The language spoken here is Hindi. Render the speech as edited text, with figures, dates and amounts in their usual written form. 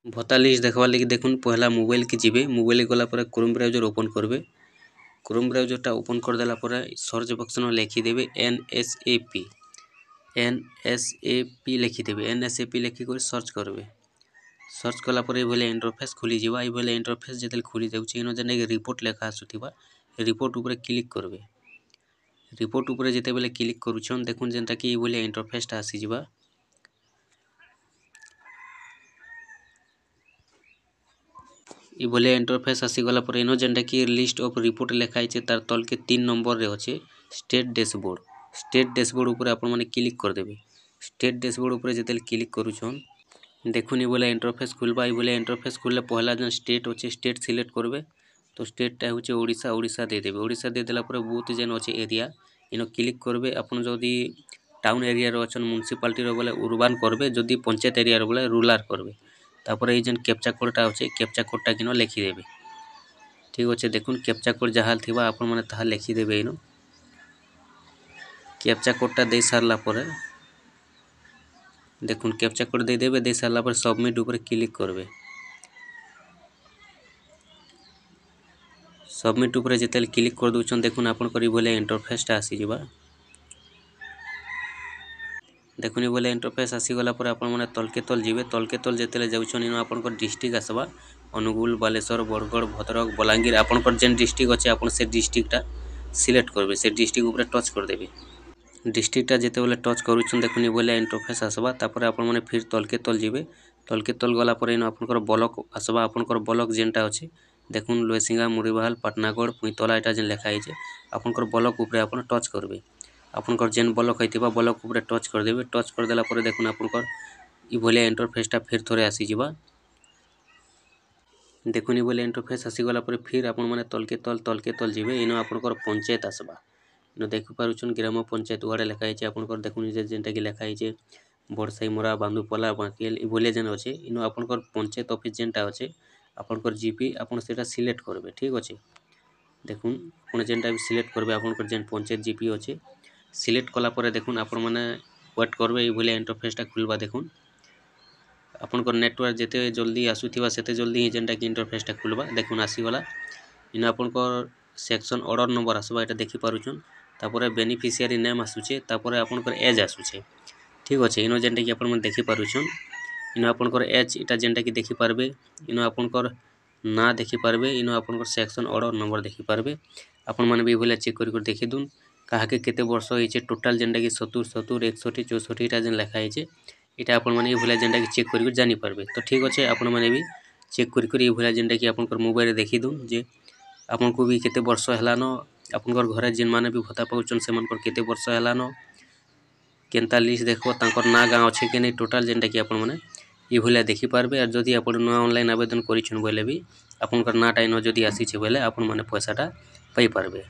भत्ता लिस्ट देखवार लगी देखुन पहला मोबाइल के जीवे मोबाइल गला पर क्रोम ब्राउजर ओपन करबे। क्रोम ब्राउजरटा ओपन कर देला पर सर्च बक्स में लिखिदेवे NSAP लिखिदेवे। NSAP लिखिक सर्च करबे। सर्च कला पर ये इंटरफेस खुली जावा। ये इंटरफेस जिते खुली जाऊँगी इन जेने रिपोर्ट लेखा आसुथिबा रिपोर्ट उपरे क्लिक करबे। रिपोर्ट उपरे जिते बेले क्लिक करूछन देखुन जेनटा कि ये इंटरफेसटा आसी जावा। ये इंटरफेस आसीगला पर इन जेनटा कि लिस्ट ऑफ रिपोर्ट लिखाई तार तल के 3 नंबर रे अच्छे स्टेट डैशबोर्ड। स्टेट डैशबोर्ड उपरे आपण माने क्लिक कर देबे। स्टेट डैशबोर्ड उपरे जेते क्लिक करूछन देखुन ये इंटरफेस खुलबा। ये इंटरफेस खुलले पहला जन स्टेट अच्छे स्टेट सिलेक्ट करबे। तो स्टेटटा होचे ओडिशा। ओडिशा दे देबे। ओडिशा दे देला पर बहुत जन अच्छे एरिया इन क्लिक करबे। आपण जदी टाउन एरिया रो अछन म्युनिसिपालिटी रो बोले अर्बन करबे। जदी पंचायत एरिया रो बोले रूरल करबे। तापर ये जन कैप्चा कोडटा अच्छे कैप्चा कोडटा किनो लिखिदेबे। ठीक अच्छे देखुन कैप्चा कोड जहाँ थिबा आपण माने ताहा लिखिदेबे। इनो कैप्चा कोडटा दे सारला पर देखुन कैप्चा कोड दे देबे। दे सारला पर सबमिट ऊपर क्लिक करबे। सबमिट ऊपर जिते क्लिक कर दूछन देखुन आपण करी बोले इंटरफेसटा आसी जिबा। देखुन ये इंटरफेस आसीगला पर आपण माने तलके तल जीवे। तलके तल जिते जाऊछन इन आपनकर डिस्ट्रिक्ट आसबा अनुगुल बालेश्वर बरगढ़ भद्रक बलांगीर आपनकर जेन डिस्ट्रिक्ट अच्छे आपण से डिस्ट्रिक्टटा सिलेक्ट करबे। से डिस्ट्रिक्ट ऊपर टच कर देबे। डिस्ट्रिक्टटा जिते बोले टच करूछन देखुन ये इंटरफेस आसबा। तापर आपण माने फिर तलके तल जीवे। तलके तल गला पर इन आपनकर ब्लॉक आसबा। आपनकर ब्लॉक जेनटा अच्छे देखुन लोएसिंगा मुरीबाल पाटनागढ़ पुईतला एटा जेन लिखा है आपनकर ब्लॉक ऊपर आपण टच करबे। आपनकर जेन ब्लॉक होइतिबा ब्लॉक ऊपर टच कर देबे। टच कर देला पर देखुन आपनकर ई भलिया इंटरफेसटा फिर थोड़े आसी जिबा। देखुन ये इंटरफेस आसीगला पर फिर आपण माने तलके तल जीवे। इन आपनकर पंचायत आसबा। इन देखि पारुछन ग्राम पंचायत वाडे लिखा है आपनकर देखुन जेनटा कि लिखा है बड़साई मोरा बांदुपला बांकेल ई भलिया जेन अच्छे इन आपनकर पंचायत ऑफिस जेनटा अच्छे आपनकर जीपी आपण सेटा सिलेक्ट करबे। ठीक अच्छे देखुन आपण जेनटा भी सिलेक्ट करबे आपनकर जेन पंचायत जीपी अच्छे सिलेक्ट कला पर देखुन आपण माने वेट करबे। ये भलिया इंटरफेसटा खुलबा। देखुन आपनकर नेटवर्क जिते जल्दी आसुथिबा सेते जल्दी ही जेनटा कि इंटरफेसटा खुलबा। देखुन आसीगला इन आपनकर सेक्शन ऑर्डर नंबर आसबा। एटा देखि पारुछन तापर बेनिफिशियरी नेम आसुचे तापर आपनकर एज आसुचे। ठीक अच्छे इन जेनटा कि आपण माने देखि पारुछन इन आपनकर एज एटा जेनटा कि देखि पारबे। इन आपनकर ना देखि पारबे। इन आपनकर सेक्शन ऑर्डर नंबर देखि पारबे। आपण माने भी भले चेक कर देखि दुन काहाके केते वर्ष होइचे टोटल जेनटा कि 70 71 61 64 टा जेन लिखा है इटा आपण माने भले जेनटा कि चेक कर जानि पारबे। तो ठीक अच्छे आपण माने भी चेक कर ये भले जेनटा कि आपनकर मोबाइल देखि दुन जे आपन को भी केते वर्ष हेलान आपनकर घरे जेन माने भी भत्ता पाउछन से मनकर केते वर्ष हेलान केनता लिस्ट देखो तांकर ना गाँव अच्छे कि नहीं टोटल जेनटा कि आपण माने ये भले देखि पारबे। और जदि आपण नया ऑनलाइन आवेदन करिछन बोले भी आपनकर नाटा इन जदि आसीचे बोले आपण माने पैसाटा पाई पारबे।